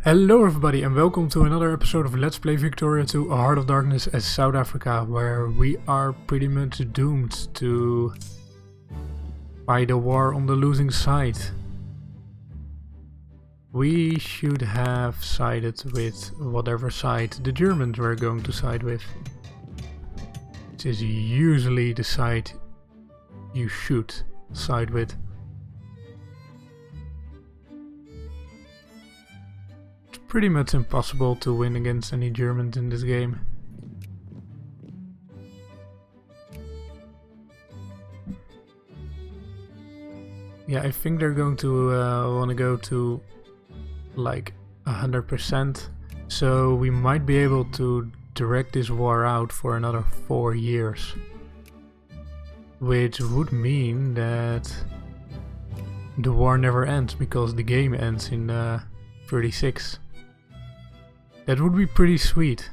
Hello everybody and welcome to another episode of Let's Play Victoria 2 A Heart of Darkness as South Africa, where we are pretty much doomed to fight a war on the losing side. We should have sided with whatever side the Germans were going to side with, which is usually the side you should side with. Pretty much impossible to win against any Germans in this game. Yeah, I think they're going to want to go to like 100%, so we might be able to drag this war out for another 4 years. Which would mean that the war never ends, because the game ends in 36. That would be pretty sweet.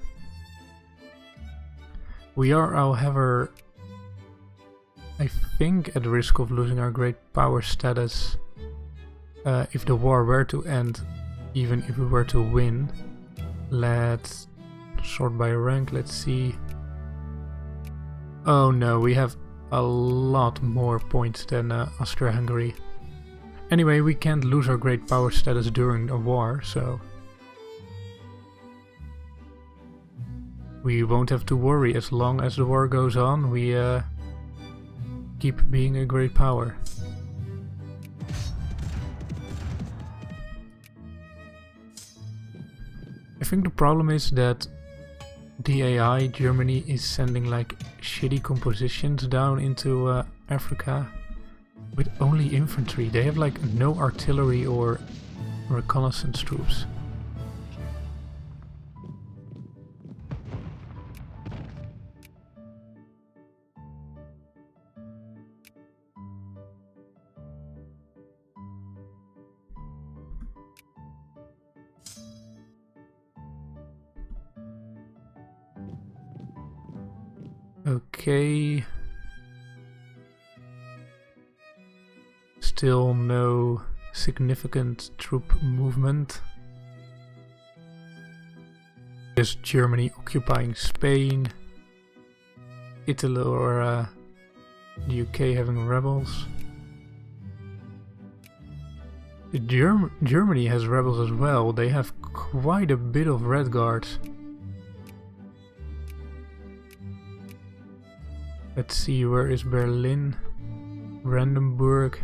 We are, however, I think, at risk of losing our great power status if the war were to end, even if we were to win. Let's sort by rank, let's see. Oh no, we have a lot more points than Austria-Hungary. Anyway, we can't lose our great power status during a war, so we won't have to worry. As long as the war goes on, we keep being a great power. I think the problem is that the AI, Germany, is sending like shitty compositions down into Africa with only infantry. They have like no artillery or reconnaissance troops. Okay. Still no significant troop movement. Just Germany occupying Spain. Italy or the UK having rebels. Germany has rebels as well. They have quite a bit of Red Guards. Let's see, where is Berlin? Brandenburg.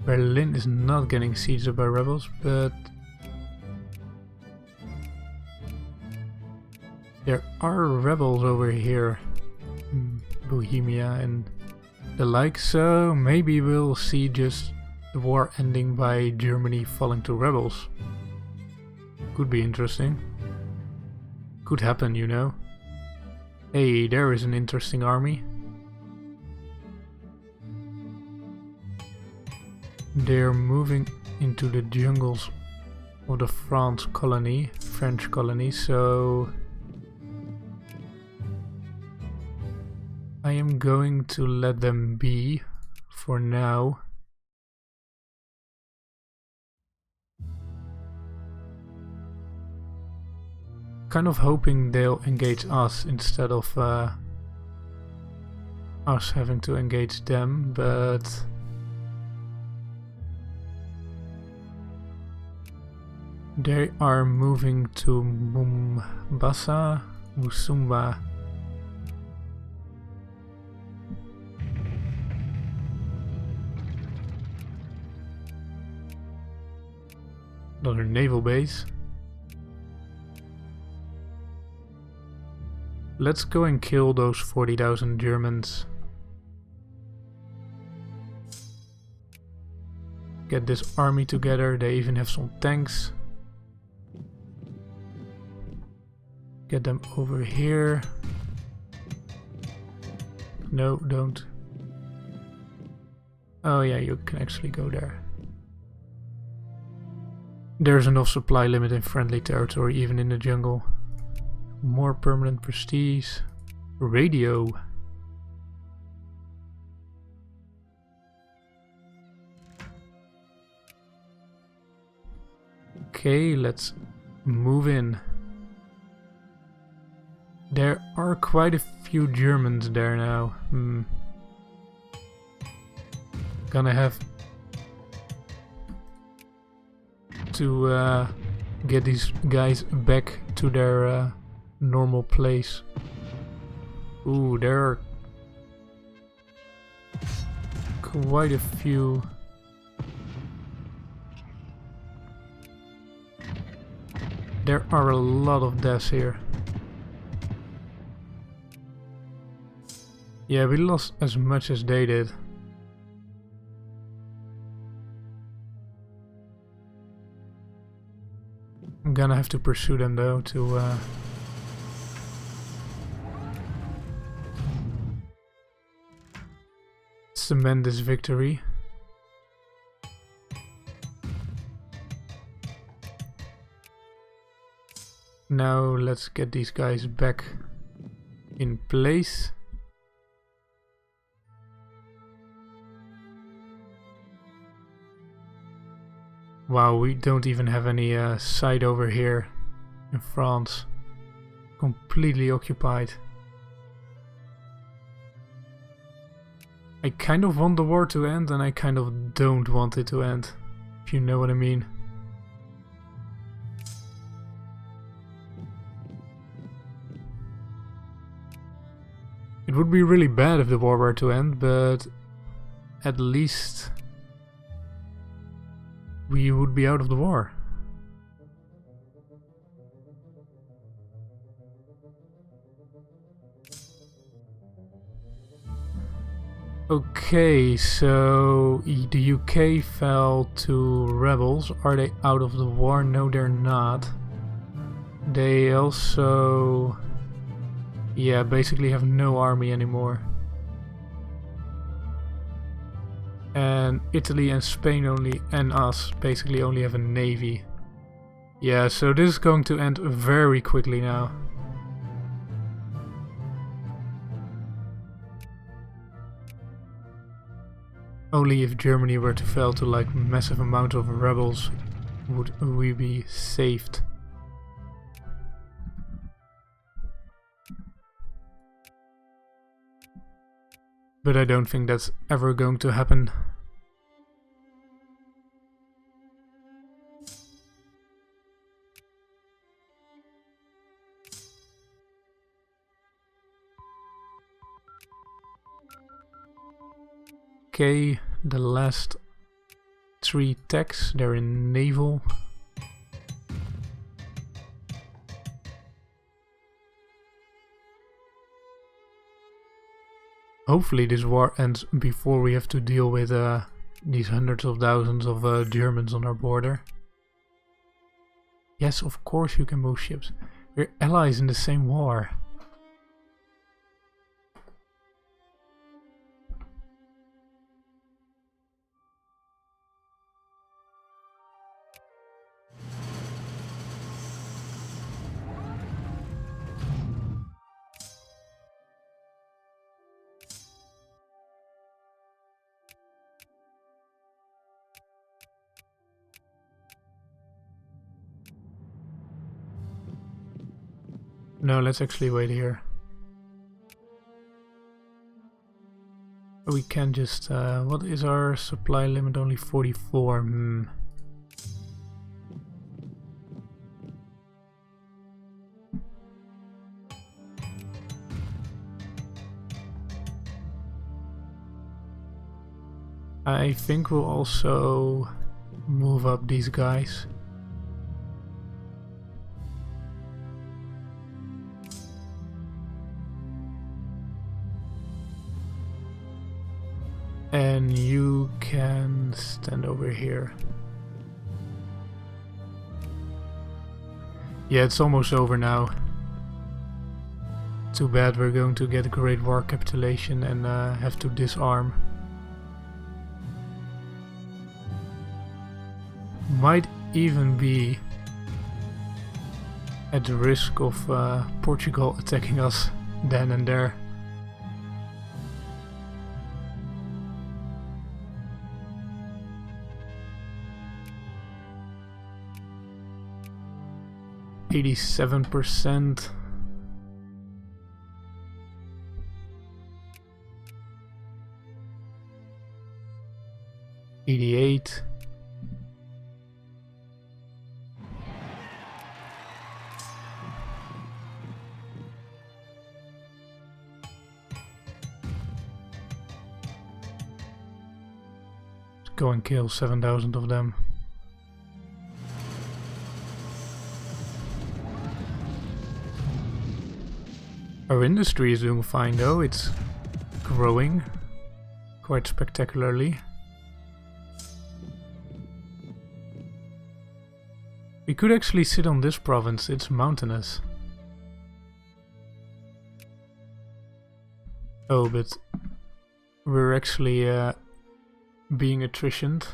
Berlin is not getting sieged by rebels, but there are rebels over here in Bohemia and the like, so maybe we'll see just the war ending by Germany falling to rebels. Could be interesting. Could happen, you know. Hey, there is an interesting army. They're moving into the jungles of the French colony, so I am going to let them be for now. Kind of hoping they'll engage us instead of us having to engage them, but they are moving to Musumba. Another naval base. Let's go and kill those 40,000 Germans. Get this army together. They even have some tanks. Get them over here. No, don't. Oh yeah, you can actually go there. There's enough supply limit in friendly territory, even in the jungle. More permanent prestige. Radio. Okay, let's move in. There are quite a few Germans there now. Gonna have to get these guys back to their normal place. Ooh, there are quite a few. There are a lot of deaths here. Yeah, we lost as much as they did. I'm gonna have to pursue them though to cement this victory. Now let's get these guys back in place. Wow, we don't even have any site over here in France. Completely occupied. I kind of want the war to end and I kind of don't want it to end, if you know what I mean. It would be really bad if the war were to end, but at least we would be out of the war. Okay, so the UK fell to rebels. Are they out of the war? No, they're not. They also, yeah, basically have no army anymore. And Italy and Spain only, and us, basically only have a navy. Yeah, so this is going to end very quickly now. Only if Germany were to fall to like massive amount of rebels would we be saved. But I don't think that's ever going to happen. Okay, the last 3 techs, they're in naval. Hopefully this war ends before we have to deal with these hundreds of thousands of Germans on our border. Yes, of course you can move ships. We're allies in the same war. No, let's actually wait here. We can just, what is our supply limit? Only 44. I think we'll also move up these guys. And you can stand over here. Yeah, it's almost over now. Too bad we're going to get a Great War capitulation and have to disarm. Might even be at the risk of Portugal attacking us then and there. 87%. $88. Let's go and kill 7,000 of them. Our industry is doing fine though, it's growing quite spectacularly. We could actually sit on this province, it's mountainous. Oh, but we're actually being attritioned.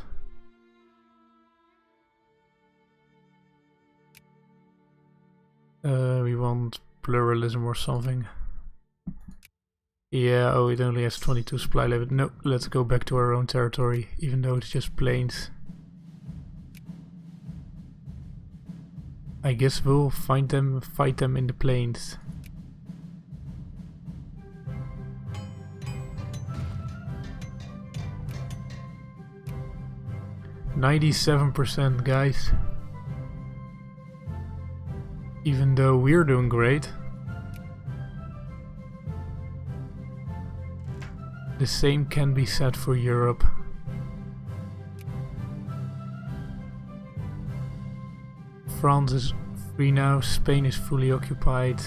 We want pluralism or something. Yeah, oh, it only has 22 supply level. No, let's go back to our own territory, even though it's just plains. I guess we'll fight them in the plains. %97, guys. Even though we're doing great. The same can be said for Europe. France is free now, Spain is fully occupied.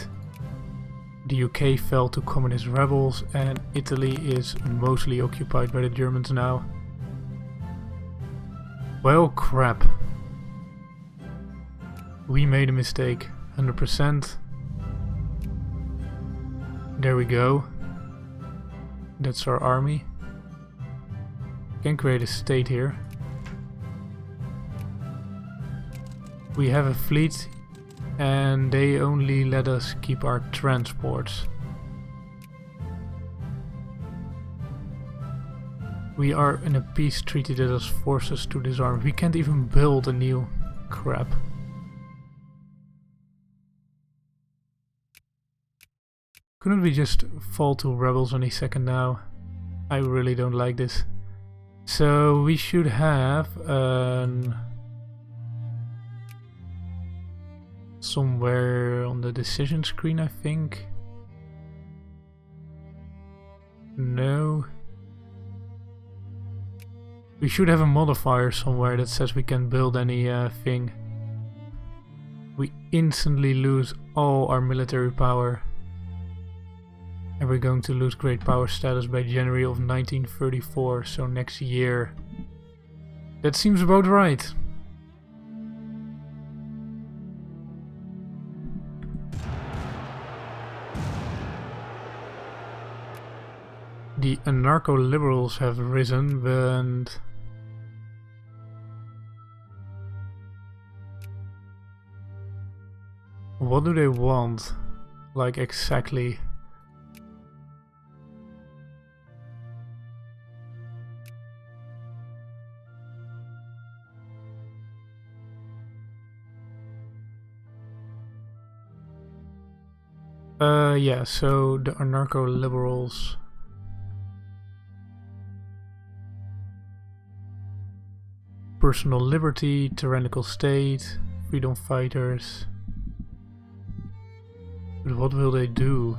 The UK fell to communist rebels and Italy is mostly occupied by the Germans now. Well, crap. We made a mistake. 100%. There we go. That's our army. Can create a state here. We have a fleet and they only let us keep our transports. We are in a peace treaty that has forced us to disarm. We can't even build a new crap. Couldn't we just fall to rebels any second now? I really don't like this. So we should have somewhere on the decision screen, I think. No. We should have a modifier somewhere that says we can build any thing. We instantly lose all our military power. And we're going to lose great power status by January of 1934, so next year. That seems about right. The anarcho-liberals have risen, but what do they want? Like exactly? Yeah, so the anarcho-liberals. Personal liberty, tyrannical state, freedom fighters. But what will they do?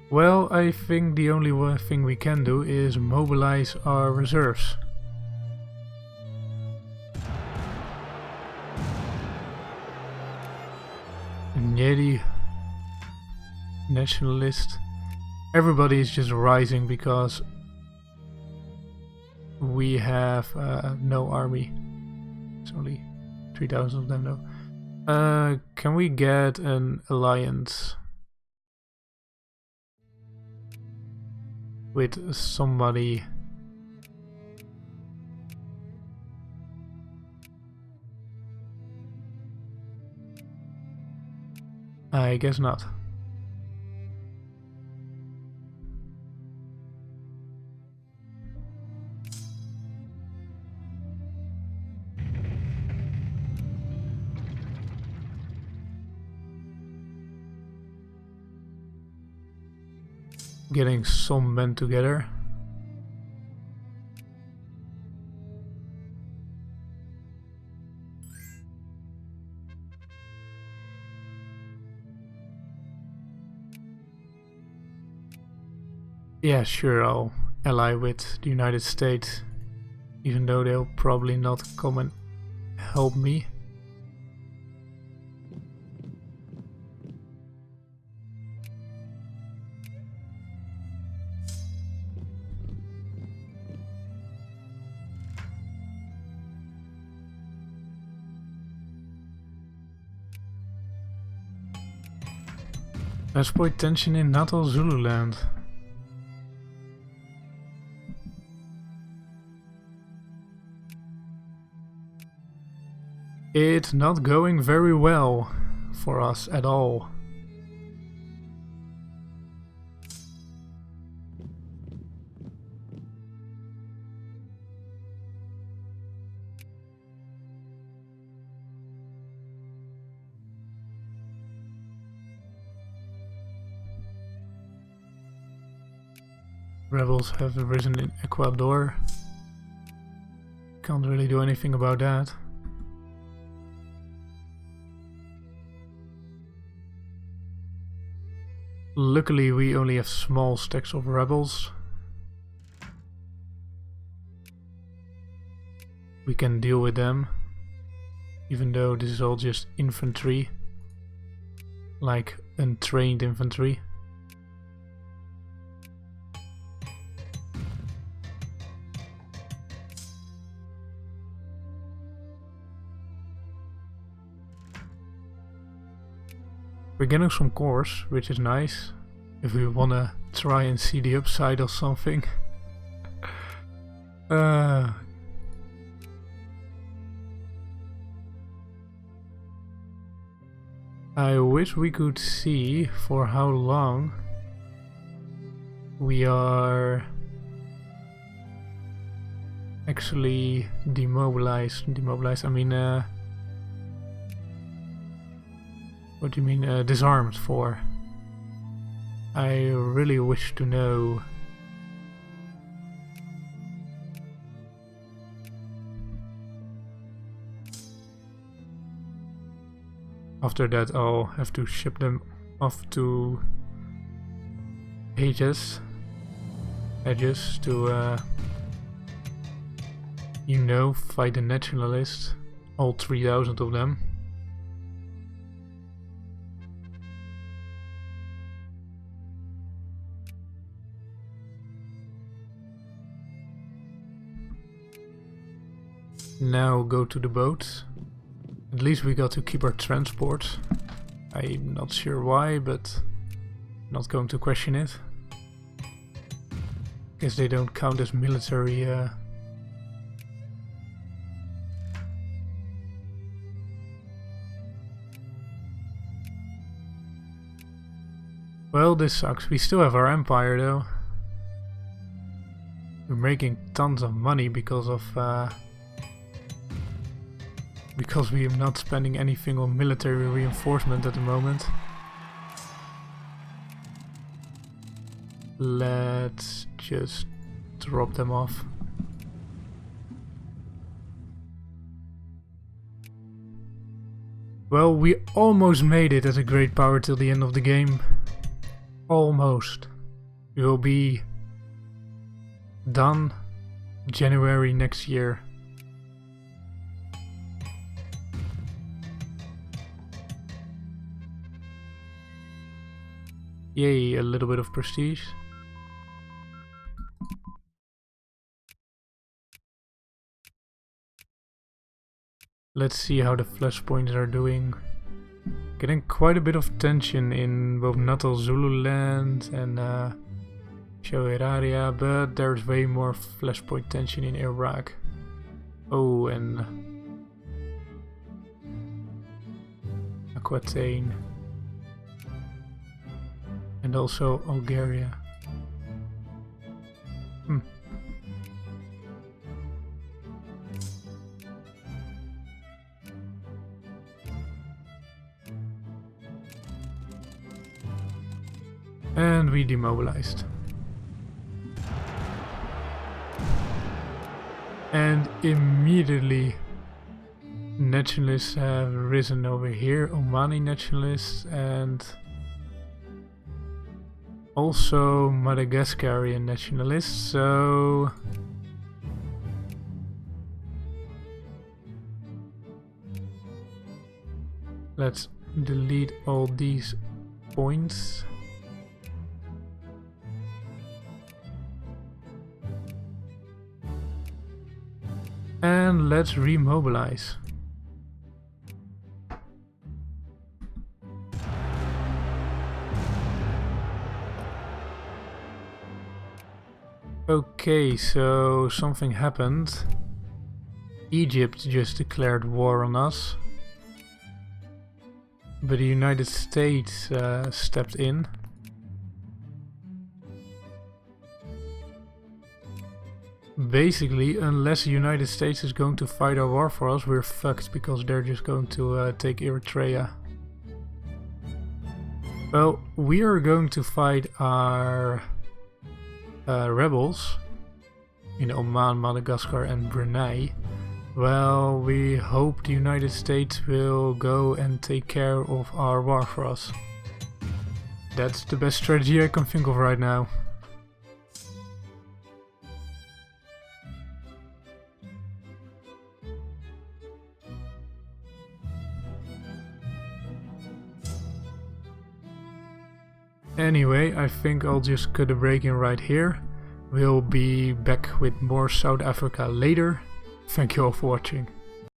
Well, I think the only thing we can do is mobilize our reserves. Yeti, nationalist. Everybody is just rising because we have no army. It's only 3,000 of them though. Can we get an alliance with somebody? I guess not. getting some men together. Yeah, sure, I'll ally with the United States, even though they'll probably not come and help me. Exploit tension in Natal Zululand. It's not going very well for us at all. Rebels have arisen in Ecuador. Can't really do anything about that. Luckily, we only have small stacks of rebels. We can deal with them, even though this is all just infantry, like untrained infantry. We're getting some cores, which is nice, if we wanna try and see the upside of something. I wish we could see for how long we are actually demobilized. I mean, what do you mean disarmed for? I really wish to know. After that, I'll have to ship them off to Edges to, you know, fight the nationalists, all 3,000 of them. Now go to the boat. At least we got to keep our transport. I'm not sure why, but not going to question it. Guess they don't count as military. Well, this sucks. We still have our empire though. We're making tons of money because of because we are not spending anything on military reinforcement at the moment. Let's just drop them off. Well, we almost made it as a great power till the end of the game. Almost. We will be done January next year. Yay, a little bit of prestige. Let's see how the flashpoints are doing. Getting quite a bit of tension in both Natal Zululand and Shoeraria, but there's way more flashpoint tension in Iraq. Oh, and Aquitaine. And also Algeria. And we demobilized. And immediately nationalists have risen over here, Omani nationalists, and also Madagascarian nationalists, so let's delete all these points. And let's remobilize. Okay, so something happened. Egypt just declared war on us. But the United States stepped in. Basically, unless the United States is going to fight our war for us, we're fucked, because they're just going to take Eritrea. Well, we are going to fight our rebels in Oman, Madagascar and Brunei. Well, we hope the United States will go and take care of our war for us. That's the best strategy I can think of right now. Anyway, I think I'll just cut a break in right here. We'll be back with more South Africa later. Thank you all for watching.